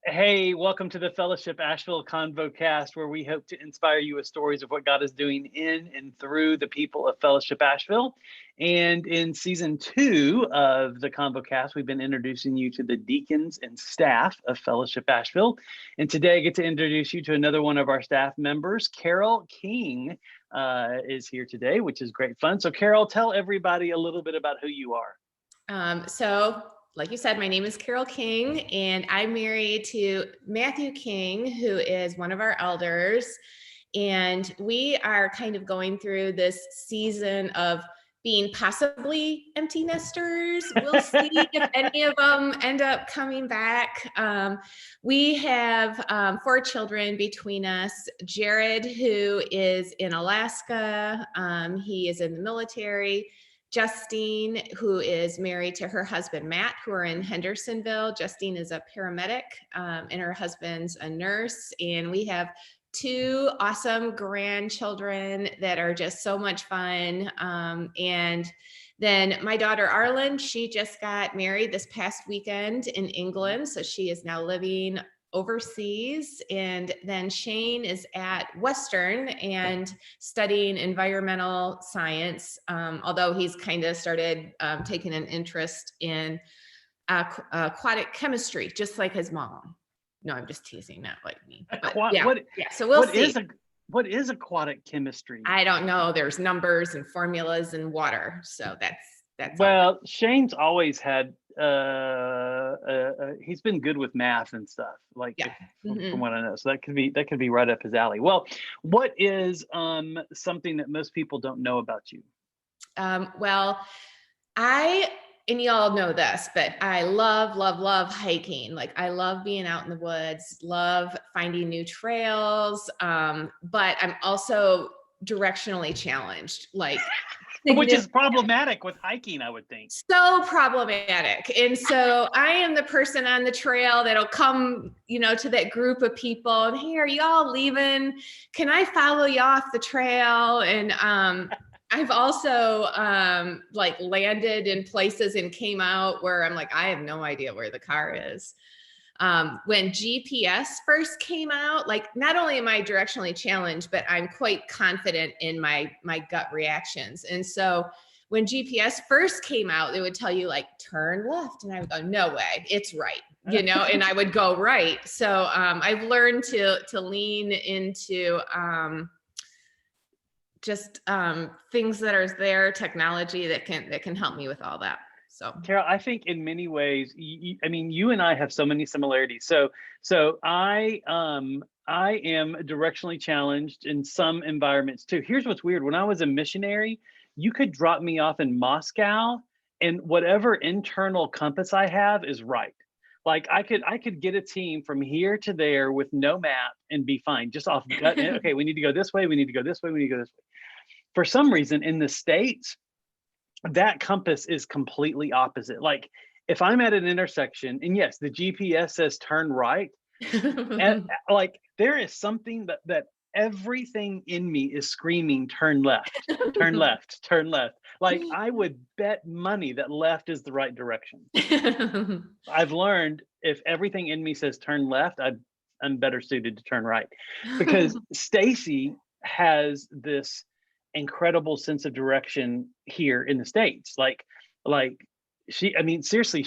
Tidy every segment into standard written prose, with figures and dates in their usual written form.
Hey, welcome to the Fellowship Asheville ConvoCast, where we hope to inspire you with stories of what God is doing in and through the people of Fellowship Asheville. And in season 2 of the ConvoCast, we've been introducing you to the deacons and staff of Fellowship Asheville. And today I get to introduce you to another one of our staff members. Carol King is here today, which is great fun. So Carol, tell everybody a little bit about who you are. Like you said, my name is Carol King, and I'm married to Matthew King, who is one of our elders. And we are kind of going through this season of being possibly empty nesters. We'll see if any of them end up coming back. We have 4 children between us. Jared, who is in Alaska, he is in the military. Justine, who is married to her husband, Matt, who are in Hendersonville. Justine is a paramedic, and her husband's a nurse. And we have 2 awesome grandchildren that are just so much fun. And then my daughter, Arlen, she just got married this past weekend in England. So she is now living overseas. And then Shane is at Western and studying environmental science, although he's kind of started taking an interest in aquatic chemistry, just like his mom. No, I'm just teasing, not like me. So we'll see. What is aquatic chemistry? I don't know. There's numbers and formulas and water. So that's well, Shane's always had he's been good with math and stuff, like from what I know. So that could be right up his alley. Well, what is something that most people don't know about you? And y'all know this, but I love hiking. Like, I love being out in the woods, love finding new trails. But I'm also directionally challenged, like which is problematic with hiking, I would think. So problematic. And so I am the person on the trail that'll come, to that group of people and, hey, are y'all leaving? Can I follow you off the trail? And I've also landed in places and came out where I'm like, I have no idea where the car is. When GPS first came out, like, not only am I directionally challenged, but I'm quite confident in my gut reactions. And so when GPS first came out, it would tell you, like, turn left. And I would go, no way, it's right, and I would go right. So I've learned to lean into things that are there, technology that can help me with all that. So, Carol, I think in many ways, you and I have so many similarities. So I am directionally challenged in some environments too. Here's what's weird. When I was a missionary, you could drop me off in Moscow and whatever internal compass I have is right. Like I could get a team from here to there with no map and be fine, just off gut. Okay, we need to go this way. We need to go this way. We need to go this way. For some reason in the States, that compass is completely opposite. Like if I'm at an intersection and yes, the GPS says turn right, and like there is something that everything in me is screaming turn left, turn left, turn left. Like I would bet money that left is the right direction. I've learned if everything in me says turn left, I'm better suited to turn right, because Stacy has this incredible sense of direction here in the States. Like she, seriously,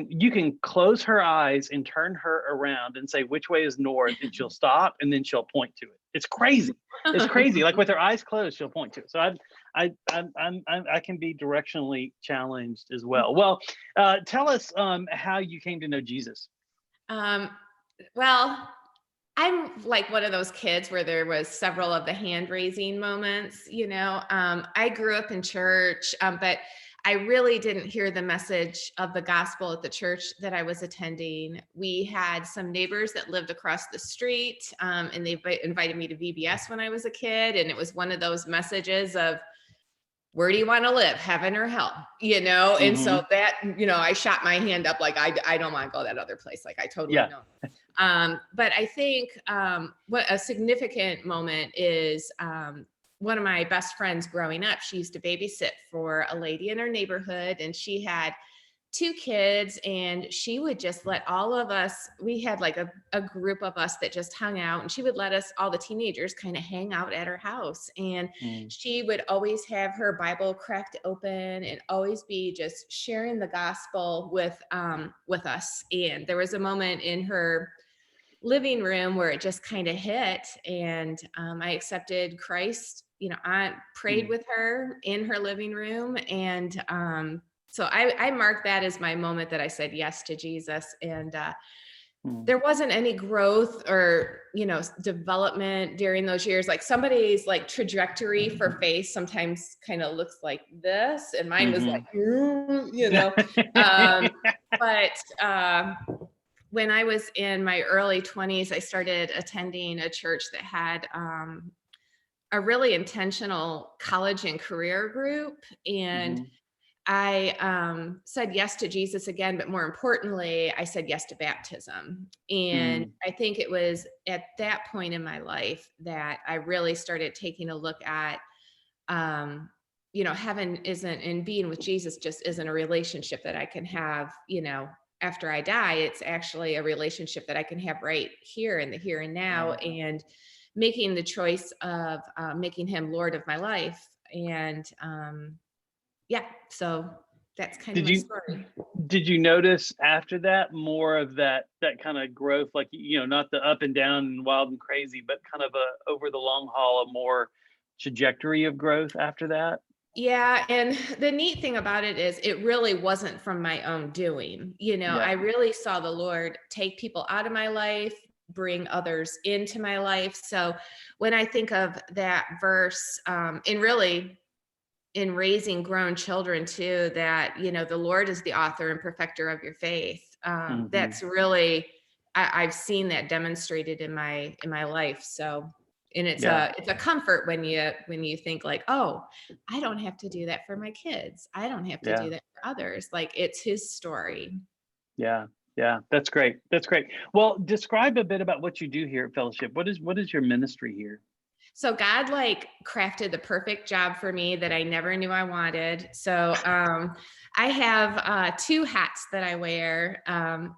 you can close her eyes and turn her around and say which way is north, and she'll stop and then she'll point to it. It's crazy. It's crazy. Like with her eyes closed, she'll point to it. So I can be directionally challenged as well. Well, tell us how you came to know Jesus. Well, I'm like one of those kids where there was several of the hand raising moments, I grew up in church, but I really didn't hear the message of the gospel at the church that I was attending. We had some neighbors that lived across the street, and they invited me to VBS when I was a kid. And it was one of those messages of, where do you want to live, heaven or hell? And so that, I shot my hand up, like, I don't want to go that other place. Like I totally know. But I think what a significant moment is, one of my best friends growing up, she used to babysit for a lady in her neighborhood, and she had 2 kids, and she would just let all of us, we had like a group of us that just hung out, and she would let us, all the teenagers, kind of hang out at her house. And Mm. she would always have her Bible cracked open and always be just sharing the gospel with us. And there was a moment in her living room where it just kind of hit, and I accepted Christ. I prayed Mm. with her in her living room, and so I marked that as my moment that I said yes to Jesus. And Mm. there wasn't any growth or development during those years. Like somebody's like trajectory for faith sometimes kind of looks like this, and mine was like um, but when I was in my early 20s, I started attending a church that had a really intentional college and career group. And Mhm. I said yes to Jesus again, but more importantly, I said yes to baptism. And Mm. I think it was at that point in my life that I really started taking a look at, heaven isn't, and being with Jesus just isn't a relationship that I can have, after I die. It's actually a relationship that I can have right here in the here and now, and making the choice of making him Lord of my life. And so that's kind of Did my you story. did you notice after that more of that kind of growth, like, not the up and down and wild and crazy, but kind of a over the long haul, a more trajectory of growth after that? Yeah, and the neat thing about it is it really wasn't from my own doing. Yeah. I really saw the Lord take people out of my life, bring others into my life. So when I think of that verse, and really in raising grown children too, that, the Lord is the author and perfecter of your faith. Mhm. That's really, I've seen that demonstrated in my life. So, and Yeah. it's a comfort when you think like, oh, I don't have to do that for my kids. I don't have to Yeah. do that for others. Like, it's his story. Yeah. Yeah. That's great. That's great. Well, describe a bit about what you do here at Fellowship. What is your ministry here? So God like crafted the perfect job for me that I never knew I wanted. So I have 2 hats that I wear.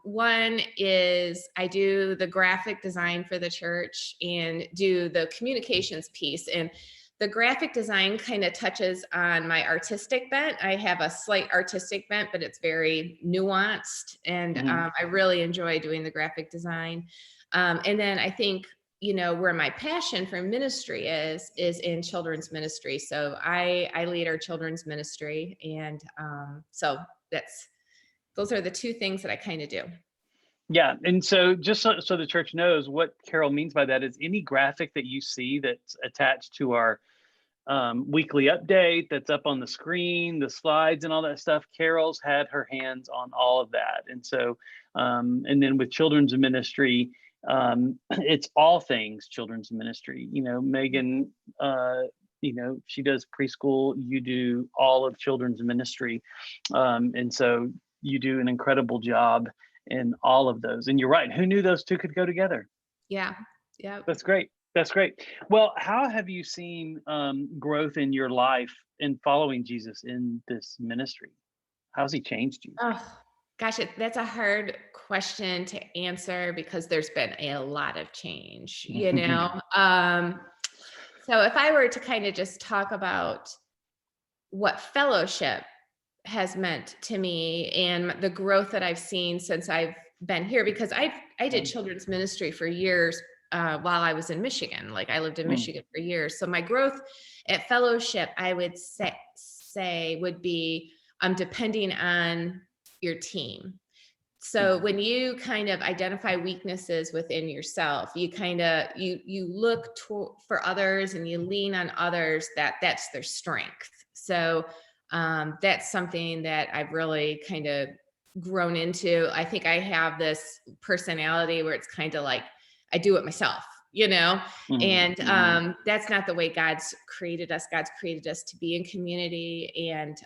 One is I do the graphic design for the church and do the communications piece. And the graphic design kind of touches on my artistic bent. I have a slight artistic bent, but it's very nuanced. And Mhm. I really enjoy doing the graphic design. And then I think where my passion for ministry is in children's ministry. So I lead our children's ministry, and so those are the 2 things that I kind of do. Yeah, and so just so the church knows, what Carol means by that is any graphic that you see that's attached to our weekly update, that's up on the screen, the slides and all that stuff. Carol's had her hands on all of that. And so, and then with children's ministry, it's all things children's ministry. Megan, she does preschool, you do all of children's ministry. And so you do an incredible job in all of those. And you're right. Who knew those two could go together? Yeah. Yeah. That's great. That's great. Well, how have you seen growth in your life in following Jesus in this ministry? How's he changed you? Oh, gosh, that's a hard question to answer because there's been a lot of change, So if I were to kind of just talk about what fellowship has meant to me and the growth that I've seen since I've been here, because I did children's ministry for years while I was in Michigan. Like, I lived in Mm, Michigan for years. So my growth at Fellowship, I would say would be depending on your team. So mhm. when you kind of identify weaknesses within yourself, you kind of you look for others and you lean on others, that's their strength. So that's something that I've really kind of grown into. I think I have this personality where it's kind of like I do it myself, Mhm, and mhm. that's not the way God's created us. God's created us to be in community, and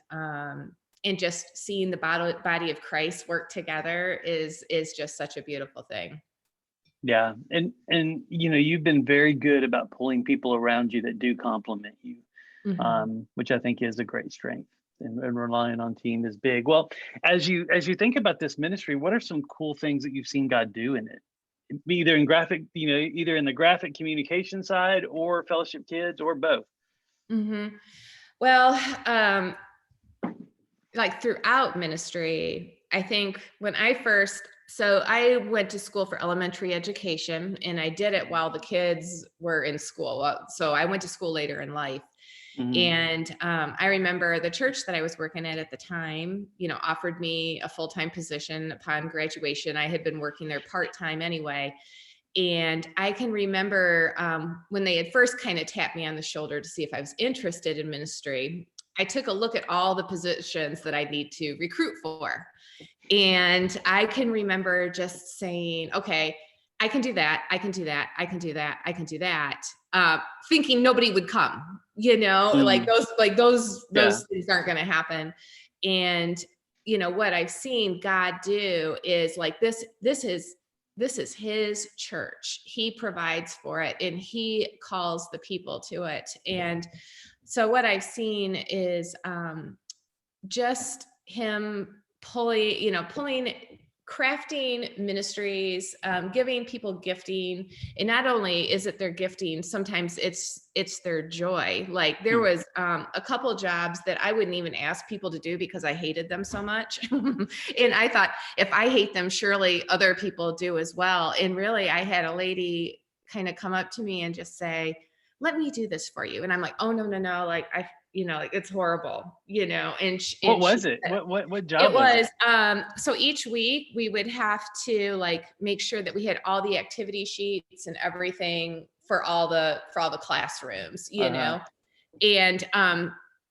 just seeing the body of Christ work together is just such a beautiful thing. Yeah, and you've been very good about pulling people around you that do compliment you, Mhm. which I think is a great strength. and relying on team is big. Well, as you think about this ministry, what are some cool things that you've seen God do in it? Either in graphic, either in the graphic communication side or Fellowship Kids or both. Mm-hmm. Well, like throughout ministry, I think when I went to school for elementary education, and I did it while the kids were in school. So I went to school later in life. Mm-hmm. And I remember the church that I was working at the time, offered me a full-time position upon graduation. I had been working there part-time anyway. And I can remember when they had first kind of tapped me on the shoulder to see if I was interested in ministry, I took a look at all the positions that I need to recruit for. And I can remember just saying, okay, I can do that. I can do that. I can do that. I can do that. Thinking nobody would come, like those things aren't going to happen. And, what I've seen God do is like this is his church. He provides for it and he calls the people to it. And so what I've seen is just him pulling, crafting ministries, giving people gifting. And not only is it their gifting, sometimes it's their joy. Like there was a couple jobs that I wouldn't even ask people to do because I hated them so much. And I thought, if I hate them, surely other people do as well. And really, I had a lady kind of come up to me and just say, let me do this for you. And I'm like, oh, no, like like it's horrible, and What was it? What job it was so each week we would have to like make sure that we had all the activity sheets and everything for all the classrooms, and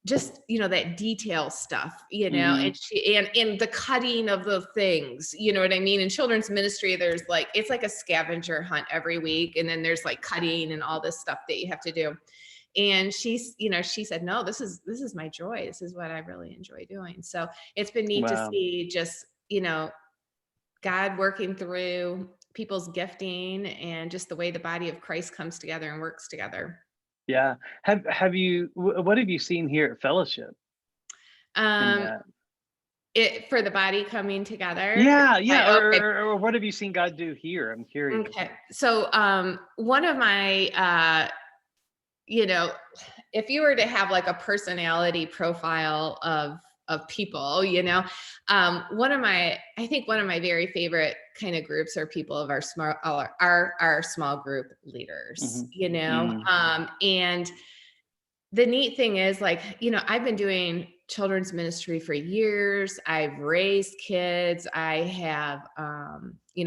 just that detail stuff, and and the cutting of the things, you know what I mean? In children's ministry, there's like it's like a scavenger hunt every week, and then there's like cutting and all this stuff that you have to do. And she said, no, this is my joy. This is what I really enjoy doing. So it's been neat to see just, God working through people's gifting and just the way the body of Christ comes together and works together. Yeah. What have you seen here at Fellowship? For the body coming together. Yeah. Or what have you seen God do here? I'm curious. Okay. So one of my if you were to have like a personality profile of people, one of my very favorite kind of groups are people of our small group leaders, and the neat thing is like, I've been doing children's ministry for years. I've raised kids. I have,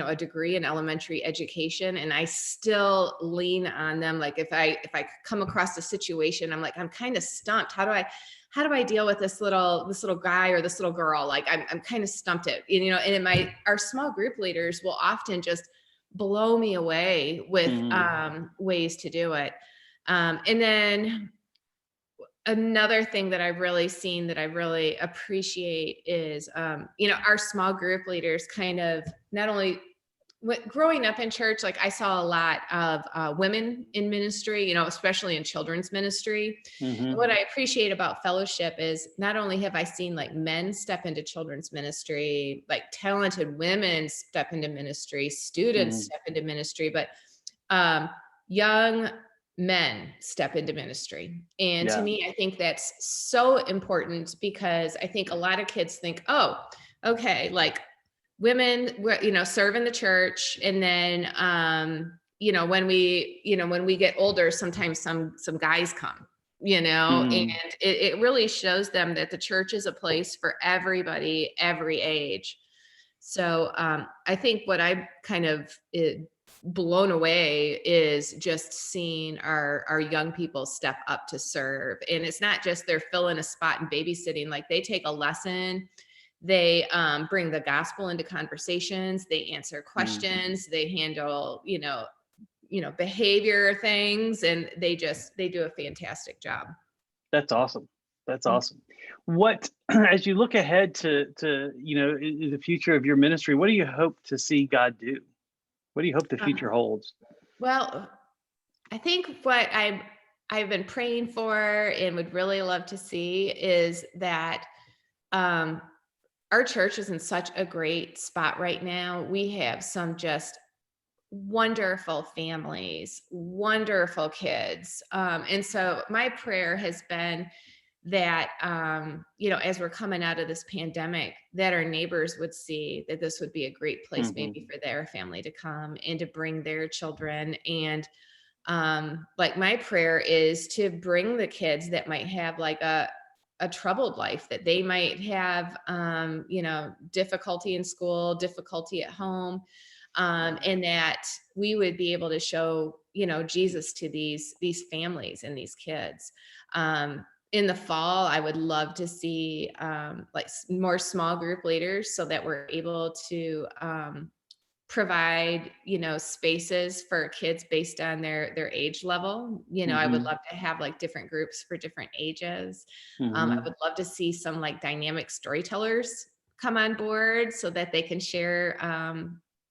a degree in elementary education, and I still lean on them. Like if I come across a situation, I'm like, I'm kind of stumped. How do I deal with this little guy or this little girl? Like I'm kind of stumped at, and our small group leaders will often just blow me away with ways to do it. And then another thing that I've really seen that I really appreciate is, our small group leaders kind of not only growing up in church, like I saw a lot of women in ministry, especially in children's ministry. Mm-hmm. What I appreciate about Fellowship is not only have I seen like men step into children's ministry, like talented women step into ministry, students step into ministry, but young men step into ministry. And to me, I think that's so important because I think a lot of kids think, oh, okay, like women, serve in the church. And then, when we get older, sometimes some guys come, and it really shows them that the church is a place for everybody, every age. So I think what I kind of blown away is just seeing our young people step up to serve. And it's not just they're filling a spot and babysitting, like they take a lesson, they bring the gospel into conversations, they answer questions, they handle, behavior things, and they do a fantastic job. That's awesome. That's awesome. What, as you look ahead to the future of your ministry, what do you hope to see God do? What do you hope the future holds? Well, I think what I've been praying for and would really love to see is that our church is in such a great spot right now. We have some just wonderful families, wonderful kids. And so my prayer has been that, as we're coming out of this pandemic, that our neighbors would see that this would be a great place maybe for their family to come and to bring their children. And like my prayer is to bring the kids that might have like a troubled life, that they might have, difficulty in school, difficulty at home, and that we would be able to show, Jesus to these families and these kids. In the fall, I would love to see like more small group leaders so that we're able to provide, spaces for kids based on their age level. I would love to have like different groups for different ages. I would love to see some like dynamic storytellers come on board so that they can share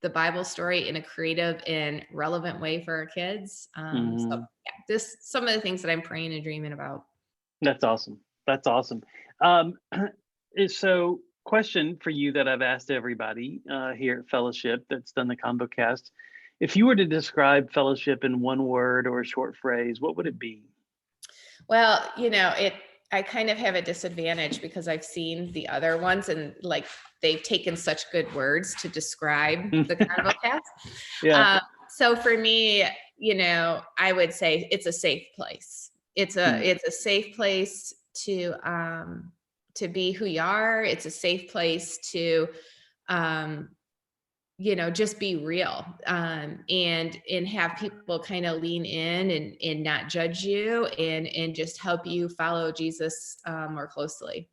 the Bible story in a creative and relevant way for our kids. So yeah, this some of the things that I'm praying and dreaming about. That's awesome. That's awesome. So question for you that I've asked everybody here at Fellowship that's done the ConvoCast. If you were to describe Fellowship in one word or a short phrase, what would it be? Well, I kind of have a disadvantage because I've seen the other ones and like they've taken such good words to describe the ConvoCast. Yeah. So for me, I would say it's a safe place. It's a safe place to be who you are. It's a safe place to just be real, and have people kind of lean in and not judge you and just help you follow Jesus more closely.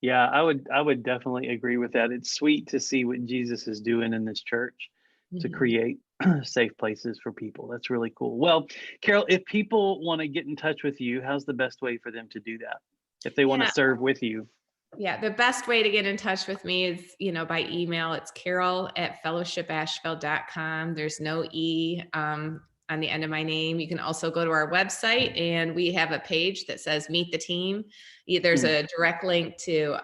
Yeah, I would definitely agree with that. It's sweet to see what Jesus is doing in this church to create safe places for people. That's really cool. Well, Carol, if people want to get in touch with you, how's the best way for them to do that? If they want to serve with you? Yeah, the best way to get in touch with me is, by email. It's carol@fellowshipasheville.com. There's no E on the end of my name. You can also go to our website and we have a page that says Meet the Team. There's a direct link to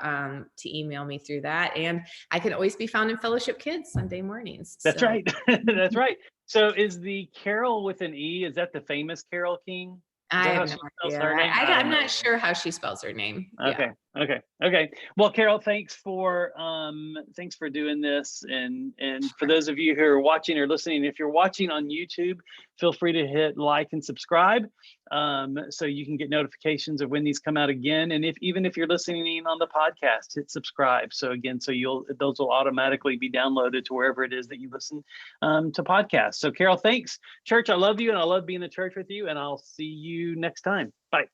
email me through that. And I can always be found in Fellowship Kids Sunday mornings. That's right. That's right. So is the Carol with an E, is that the famous Carol King? I have no idea. I'm not sure how she spells her name. Okay. Well, Carol, thanks for doing this, and for those of you who are watching or listening, if you're watching on YouTube, feel free to hit like and subscribe, so you can get notifications of when these come out again. And even if you're listening on the podcast, hit subscribe. So those will automatically be downloaded to wherever it is that you listen to podcasts. So Carol, thanks, church. I love you, and I love being in church with you, and I'll see you next time. Bye.